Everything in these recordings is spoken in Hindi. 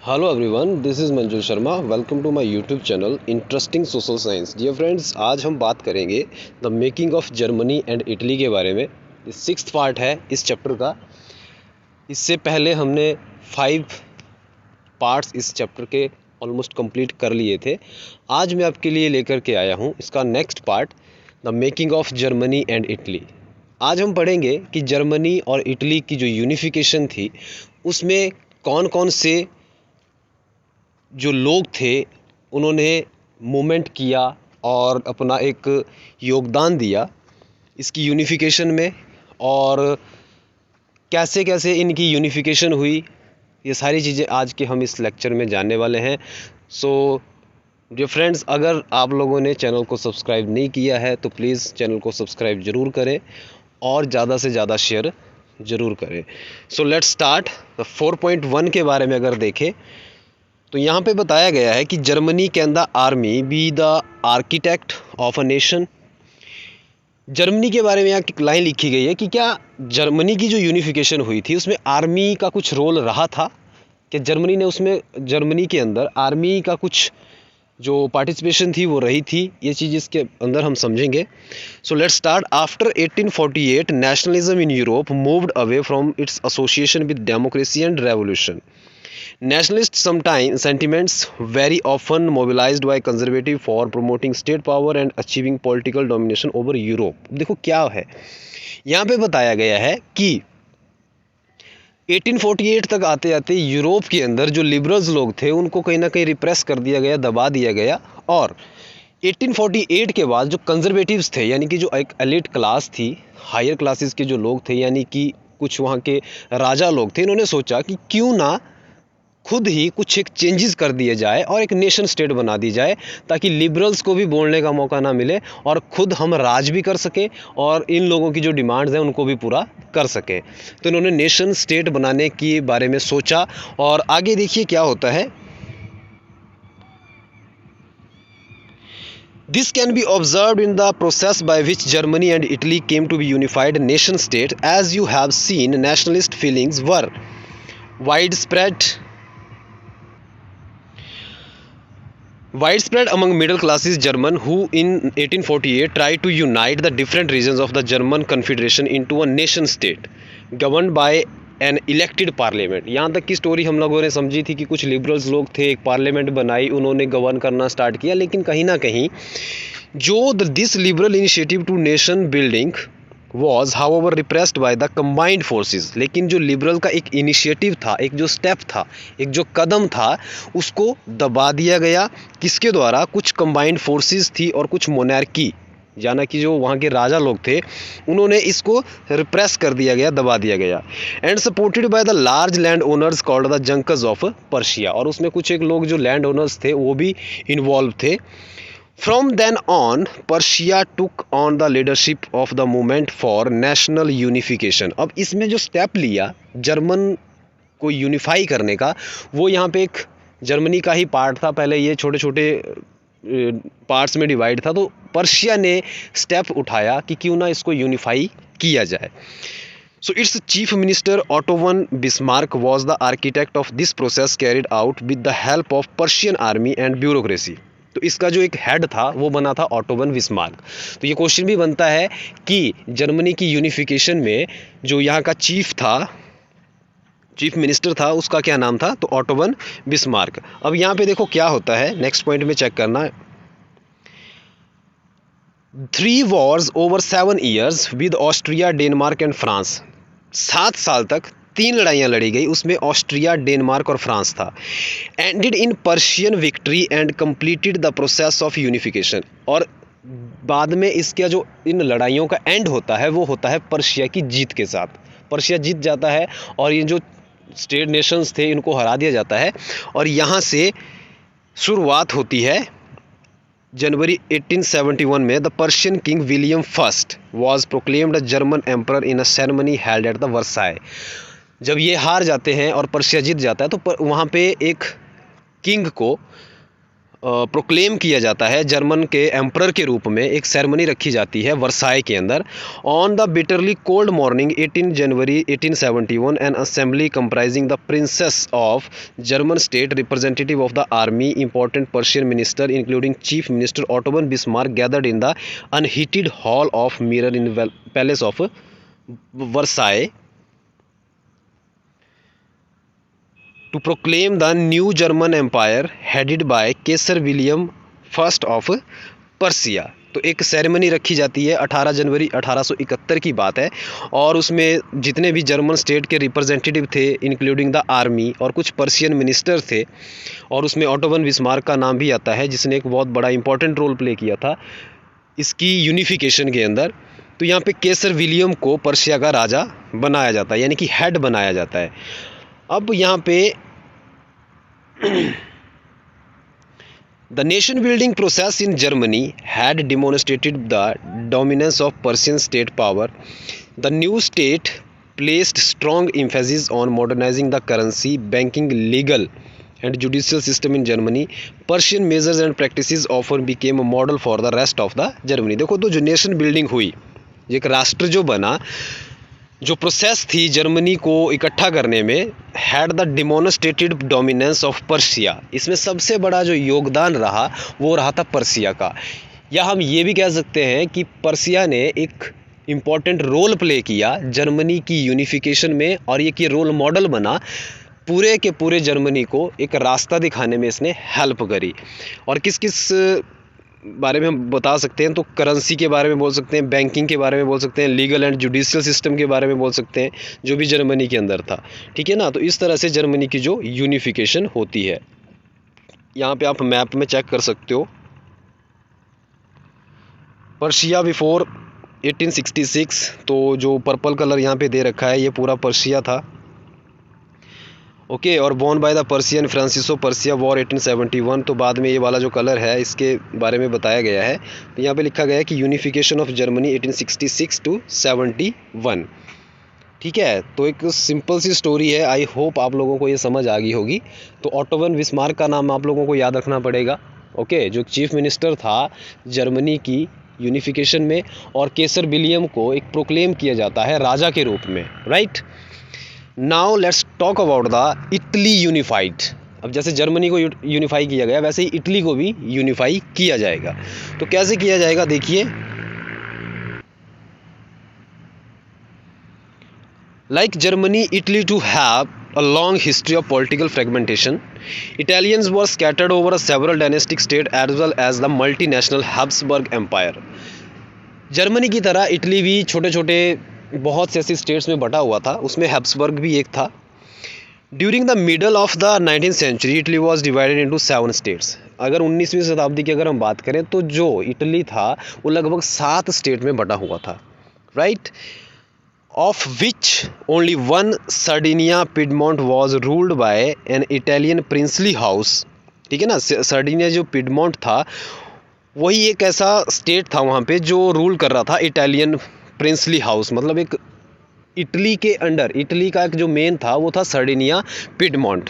Hello everyone, this is Manju Sharma. Welcome to my YouTube channel interesting social science. Dear friends, आज हम बात करेंगे the making of Germany and Italy के बारे में। ये 6th पार्ट है इस चैप्टर का। इससे पहले हमने 5 पार्ट्स इस चैप्टर के ऑलमोस्ट कंप्लीट कर लिए थे। आज मैं आपके लिए लेकर के आया हूँ इसका next part, the making of Germany and Italy. आज हम पढ़ेंगे कि जर्मनी और इटली की जो यूनिफिकेशन थी उसमें कौन कौन से जो लोग थे उन्होंने मूवमेंट किया और अपना एक योगदान दिया इसकी यूनिफिकेशन में, और कैसे कैसे इनकी यूनिफिकेशन हुई, ये सारी चीज़ें आज के हम इस लेक्चर में जानने वाले हैं। सो डियर फ्रेंड्स, अगर आप लोगों ने चैनल को सब्सक्राइब नहीं किया है तो प्लीज़ चैनल को सब्सक्राइब ज़रूर करें और ज़्यादा से ज़्यादा शेयर ज़रूर करें। So let's start. 4.1 के बारे में अगर देखें तो यहाँ पे बताया गया है कि Germany can the army be the architect of a nation. Germany के बारे में यहाँ की लाइन लिखी गई है कि क्या जर्मनी की जो यूनिफिकेशन हुई थी उसमें आर्मी का कुछ रोल रहा था, कि जर्मनी ने उसमें, जर्मनी के अंदर आर्मी का कुछ जो पार्टिसिपेशन थी वो रही थी। ये चीज़ इसके अंदर हम समझेंगे। So let's start. After 1848 nationalism in Europe moved away from its association with democracy and revolution. Nationalist sometimes sentiments very often mobilized by conservative for promoting state power and achieving political domination over Europe। देखो क्या है यहाँ पे बताया गया है कि 1848 तक आते आते यूरोप के अंदर जो लिबरल्स लोग थे उनको कहीं ना कहीं रिप्रेस कर दिया गया, दबा दिया गया। और 1848 के बाद जो कंजर्वेटिव्स थे, यानी कि जो एक एलिट क्लास थी, हायर क्लासेस के जो लोग थे, यानी कि कुछ वहाँ के राजा लोग थे, इन्होंने सोचा कि क्यों ना खुद ही कुछ एक चेंजेस कर दिए जाए और एक नेशन स्टेट बना दी जाए, ताकि लिबरल्स को भी बोलने का मौका ना मिले और खुद हम राज भी कर सकें और इन लोगों की जो डिमांड्स हैं उनको भी पूरा कर सकें। तो इन्होंने नेशन स्टेट बनाने के बारे में सोचा। और आगे देखिए क्या होता है। This can be observed in the process by which Germany and Italy came to be unified nation state. As you have seen, nationalist feelings were widespread among middle classes German who in 1848 tried to unite the different regions of the German Confederation into a nation state governed by an elected parliament। यहाँ तक की स्टोरी हम लोगों ने समझी थी कि कुछ लिबरल्स लोग थे, एक पार्लियामेंट बनाई, उन्होंने गवर्न करना स्टार्ट किया। लेकिन कहीं ना कहीं जो this liberal initiative to nation building was however repressed by the combined forces। लेकिन जो लिबरल का एक इनिशिएटिव था, एक जो स्टेप था, एक जो कदम था, उसको दबा दिया गया। किसके द्वारा? कुछ कंबाइंड फोर्सेस थी और कुछ मोनार्की, यानी कि जो वहाँ के राजा लोग थे, उन्होंने इसको रिप्रेस कर दिया गया, दबा दिया गया। And supported by the large land owners called the junkers of Persia. और उसमें कुछ एक लोग जो लैंड ओनर्स थे वो भी इन्वॉल्व थे। From then on, Persia took on the leadership of the movement for national unification। अब इसमें जो स्टेप लिया जर्मन को यूनिफाई करने का, वो यहाँ पे एक जर्मनी का ही पार्ट था। पहले ये छोटे छोटे पार्ट्स में डिवाइड था, तो पर्शिया ने स्टेप उठाया कि क्यों ना इसको यूनिफाई किया जाए। So its chief minister Otto von Bismarck was the architect of this process carried out with the help of Persian army and bureaucracy। तो इसका जो एक हेड था वो बना था ऑटो वन बिस्मार्क। तो ये क्वेश्चन भी बनता है कि जर्मनी की यूनिफिकेशन में जो यहाँ का चीफ मिनिस्टर था उसका क्या नाम था? तो ऑटो वन बिस्मार्क। अब यहाँ पे देखो क्या होता है, नेक्स्ट पॉइंट में चेक करना। 3 wars over 7 years with Austria, Denmark and France. 7 साल तक 3 लड़ाइयाँ लड़ी गई, उसमें ऑस्ट्रिया, डेनमार्क और फ्रांस था। Ended in Persian victory and completed the process of unification. और बाद में इसका जो इन लड़ाइयों का एंड होता है वो होता है पर्शिया की जीत के साथ। पर्शिया जीत जाता है और ये जो स्टेट नेशंस थे इनको हरा दिया जाता है। और यहाँ से शुरुआत होती है जनवरी 1871 में। The Persian king William first was proclaimed a German emperor in a ceremony held at the Versailles. जब ये हार जाते हैं और पर्शिया जीत जाता है तो वहाँ पे एक किंग को प्रोक्लेम किया जाता है जर्मन के एम्परर के रूप में, एक सेरेमनी रखी जाती है वर्साई के अंदर। On the bitterly cold morning 18 January 1871 N assembly comprising the princess of German state, representative of the army, important Persian minister including chief minister Ottoman Bismarck gathered in the unheated hall of mirror in palace of Versailles to proclaim the new German Empire headed by Kesar William first of Persia. तो एक सेरेमनी रखी जाती है 18 जनवरी 1871 की बात है, और उसमें जितने भी जर्मन स्टेट के रिप्रेजेंटेटिव थे इंक्लूडिंग द आर्मी और कुछ पर्शियन मिनिस्टर थे, और उसमें ऑटोवन बिस्मार्क का नाम भी आता है जिसने एक बहुत बड़ा इंपॉर्टेंट रोल प्ले किया था इसकी यूनिफिकेशन के अंदर। तो यहाँ पे केसर विलियम को पर्शिया का राजा बनाया जाता है, यानी कि हेड बनाया जाता है। अब यहाँ पे the nation building process in Germany had demonstrated the dominance of Persian state power. The new state placed strong emphasis on modernising the currency, banking, legal and judicial system in Germany. Persian measures and practices often became a model for the rest of the Germany. देखो, तो जो नेशन बिल्डिंग हुई, एक राष्ट्र जो बना, जो प्रोसेस थी जर्मनी को इकट्ठा करने में, had the demonstrated dominance of Persia. इसमें सबसे बड़ा जो योगदान रहा वो रहा था पर्शिया का, या हम ये भी कह सकते हैं कि पर्शिया ने एक इम्पॉर्टेंट रोल प्ले किया जर्मनी की यूनिफिकेशन में, और ये कि रोल मॉडल बना पूरे के पूरे जर्मनी को एक रास्ता दिखाने में इसने हेल्प करी। और किस किस बारे में हम बता सकते हैं, तो करेंसी के बारे में बोल सकते हैं, बैंकिंग के बारे में बोल सकते हैं, लीगल एंड जुडिशियल सिस्टम के बारे में बोल सकते हैं, जो भी जर्मनी के अंदर था। ठीक है ना। तो इस तरह से जर्मनी की जो यूनिफिकेशन होती है, यहाँ पे आप मैप में चेक कर सकते हो। पर्शिया बिफोर 1866, तो जो पर्पल कलर यहाँ पे दे रखा है ये पूरा पर्शिया था। ओके, और born by the Prussian Franco Prussia war 1871, तो बाद में ये वाला जो कलर है इसके बारे में बताया गया है। तो यहाँ पे लिखा गया है कि यूनिफिकेशन ऑफ जर्मनी 1866 to 71। ठीक है, तो एक सिंपल सी स्टोरी है। आई होप आप लोगों को ये समझ आ गई होगी। तो ऑटोवन बिस्मार्क का नाम आप लोगों को याद रखना पड़ेगा। ओके, जो चीफ मिनिस्टर था जर्मनी की यूनिफिकेशन में, और केसर विलियम को एक प्रोक्लेम किया जाता है राजा के रूप में, right. Now let's talk about the Italy unified. अब जैसे जर्मनी को यूनिफाई किया गया, वैसे ही इटली को भी यूनिफाई किया जाएगा। तो कैसे किया जाएगा देखिए। Like Germany, Italy too have a long history of political fragmentation. Italians were scattered over several dynastic states as well as the multinational Habsburg Empire. Germany की तरह इटली भी छोटे छोटे बहुत से ऐसे स्टेट्स में बटा हुआ था, उसमें हैब्सबर्ग भी एक था। During the middle of the 19th century Italy was divided into 7 states. अगर 19वीं शताब्दी की अगर हम बात करें तो जो इटली था वो लगभग 7 स्टेट में बटा हुआ था, right. Of which only one, Sardinia Piedmont, was ruled by an Italian princely house. ठीक है ना। सर्डिनिया जो पिडमोंट था वही एक ऐसा स्टेट था वहाँ पे जो रूल कर रहा था इटालियन प्रिंसली हाउस, मतलब एक इटली के अंडर, इटली का एक जो मेन था वो था Sardinia Piedmont.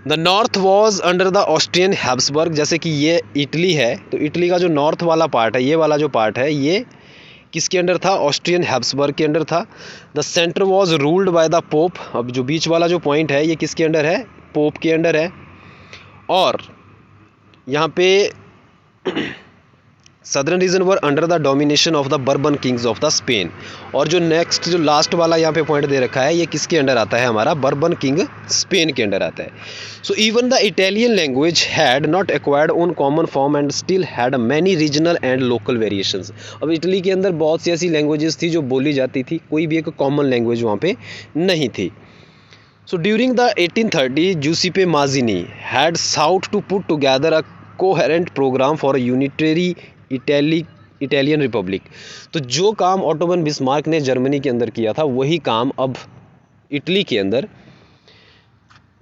The north was under the Austrian Habsburg. जैसे कि ये इटली है, तो इटली का जो नॉर्थ वाला पार्ट है, ये वाला जो पार्ट है, ये किसके अंडर था? ऑस्ट्रियन हैब्सबर्ग के अंडर था। The centre was ruled by the pope. अब जो बीच वाला जो पॉइंट है ये किसके अंडर है? पोप के अंडर है। और यहाँ पे southern reason were under the domination of the bourbon Kings of the Spain. और जो नेक्स्ट जो लास्ट वाला यहाँ पे पॉइंट दे रखा है ये किसके अंडर आता है? हमारा बर्बन किंग स्पेन के अंडर आता है। So even the Italian language had not acquired own common form and still had many regional and local variations. अब इटली के अंदर बहुत सी ऐसी लैंग्वेजेस थी जो बोली जाती थी, कोई भी एक कॉमन लैंग्वेज वहाँ पे नहीं थी। So during the 1830, Giuseppe Mazzini had sought to put together a coherent program for a unitary Italian Republic. तो जो काम ऑटोमन बिस्मार्क ने जर्मनी के अंदर किया था वही काम अब इटली के अंदर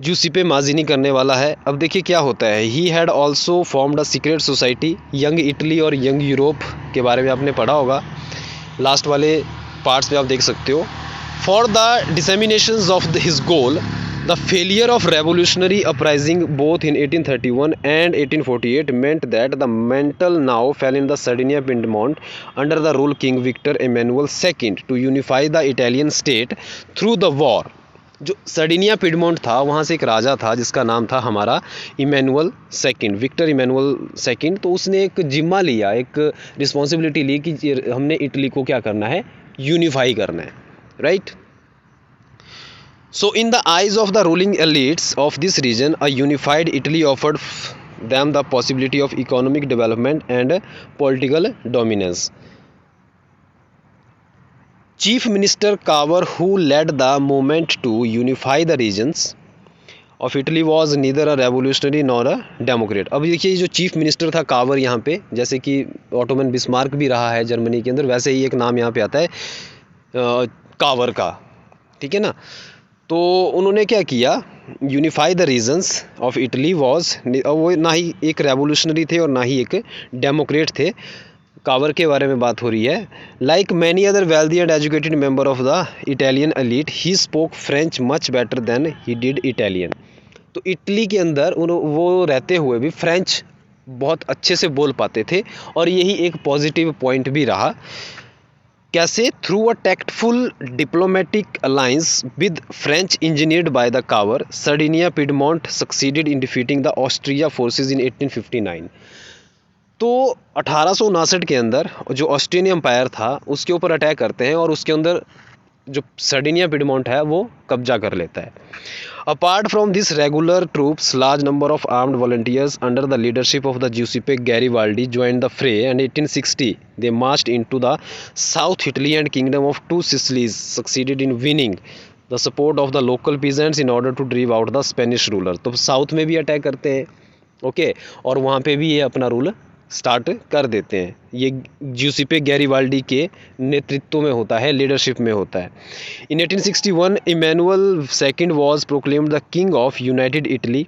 जूसीपे माजिनी करने वाला है। अब देखिए क्या होता है। He had also formed a secret society. Young Italy और यंग यूरोप के बारे में आपने पढ़ा होगा, लास्ट वाले पार्ट्स में आप देख सकते हो। For the dissemination of his goal The failure of revolutionary uprising both in 1831 and 1848 meant that the mantle now fell in the Sardinia Piedmont under the rule King Victor Emmanuel II to unify the Italian state through the war. जो सर्डिनिया पिडमोंट था वहाँ से एक राजा था जिसका नाम था हमारा Emmanuel second, Victor Emmanuel second. तो उसने एक जिम्मा लिया, एक रिस्पॉन्सिबिलिटी ली कि हमने इटली को क्या करना है, यूनिफाई करना है, right. So in the eyes of the ruling elites of this region, a unified Italy offered them the possibility of economic development and political dominance. Chief Minister Cavour, who led the movement to unify the regions of Italy, was neither a revolutionary nor a democrat. अब देखिए जो चीफ मिनिस्टर था कावर यहाँ पे, जैसे कि ऑटोमन बिस्मार्क भी रहा है जर्मनी के अंदर, वैसे ही एक नाम यहाँ पे आता है कावर का, ठीक है ना। तो उन्होंने क्या किया, unify the regions of Italy was, वो ना ही एक रेवोल्यूशनरी थे और ना ही एक डेमोक्रेट थे। कावर के बारे में बात हो रही है। Like many other wealthy and educated member of the Italian elite, he spoke French much better than he did Italian. तो इटली के अंदर वो रहते हुए भी फ्रेंच बहुत अच्छे से बोल पाते थे, और यही एक पॉजिटिव पॉइंट भी रहा। कैसे? Through a tactful diplomatic alliance with French engineered by the Cavour, Sardinia Piedmont succeeded in defeating the Austria forces in 1859। तो 1859 के अंदर जो ऑस्ट्रियन एम्पायर था उसके ऊपर अटैक करते हैं और उसके अंदर जो सर्डिनिया पिडमोंट है वो कब्जा कर लेता है। Apart from this regular troops, large number of armed volunteers under the leadership of the Giuseppe Garibaldi joined the fray, and 1860 they marched into the south Italy and kingdom of two Sicilies, succeeded in winning the support of the local peasants in order to drive out the Spanish ruler. तो साउथ में भी अटैक करते हैं, ओके, और वहाँ पे भी ये अपना रूल स्टार्ट कर देते हैं। ये ज्यूसिपे गैरिबाल्डी के नेतृत्व में होता है, लीडरशिप में होता है। In 1861 Emmanuel second was proclaimed the king of united Italy.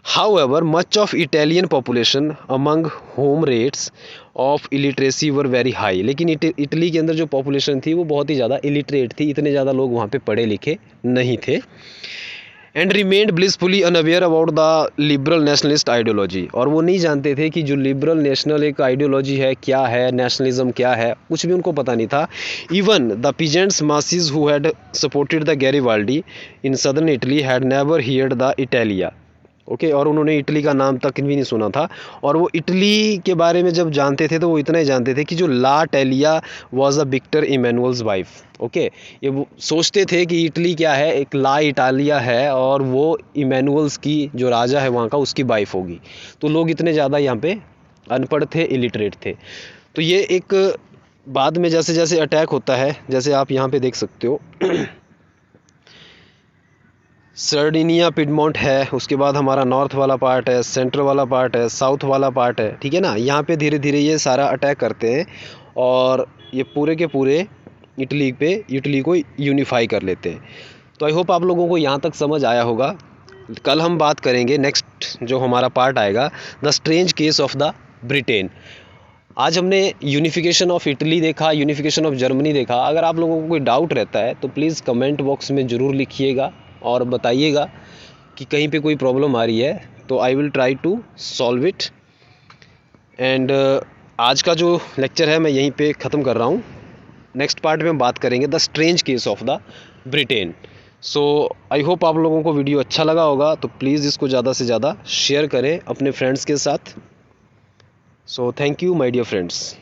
However much of Italian population among home rates of illiteracy were very high, लेकिन इटली के अंदर जो पॉपुलेशन थी वो बहुत ही ज़्यादा इलिटरेट थी, इतने ज़्यादा लोग वहाँ पे पढ़े लिखे नहीं थे। And remained blissfully unaware about the liberal nationalist ideology, और वो नहीं जानते थे कि जो लिबरल नेशनल एक आइडियोलॉजी है क्या है, नेशनलिज्म क्या है, कुछ भी उनको पता नहीं था। Even the peasants masses who had supported the Garibaldi in southern Italy had never heard the Italia, okay, और उन्होंने इटली का नाम तक भी नहीं सुना था। और वो इटली के बारे में जब जानते थे तो वो इतना ही जानते थे कि जो ला टेलिया was a Victor Emmanuel's wife, okay. ये वो सोचते थे कि इटली क्या है, एक ला इटालिया है और वो इमैनुअल्स की जो राजा है वहाँ का उसकी वाइफ होगी। तो लोग इतने ज़्यादा यहाँ पे अनपढ़ थे, इलिटरेट थे। तो ये एक बाद में जैसे जैसे अटैक होता है, जैसे आप यहाँ पे देख सकते हो सर्डिनिया पिडमोंट है, उसके बाद हमारा नॉर्थ वाला पार्ट है, सेंट्रल वाला पार्ट है, साउथ वाला पार्ट है, ठीक है ना। यहाँ पे धीरे धीरे ये सारा अटैक करते हैं और ये पूरे के पूरे इटली को यूनिफाई कर लेते हैं। तो आई होप आप लोगों को यहाँ तक समझ आया होगा। कल हम बात करेंगे, नेक्स्ट जो हमारा पार्ट आएगा, the strange case of the Britain. आज हमने यूनिफिकेशन ऑफ इटली देखा, यूनिफिकेशन ऑफ जर्मनी देखा। अगर आप लोगों को कोई डाउट रहता है तो प्लीज़ कमेंट बॉक्स में ज़रूर लिखिएगा और बताइएगा कि कहीं पे कोई प्रॉब्लम आ रही है, तो I will try to solve it. And आज का जो लेक्चर है मैं यहीं पे ख़त्म कर रहा हूँ। नेक्स्ट पार्ट में बात करेंगे the strange case of the Britain. So I hope आप लोगों को वीडियो अच्छा लगा होगा, तो प्लीज़ इसको ज़्यादा से ज़्यादा शेयर करें अपने फ्रेंड्स के साथ। So thank you my dear friends.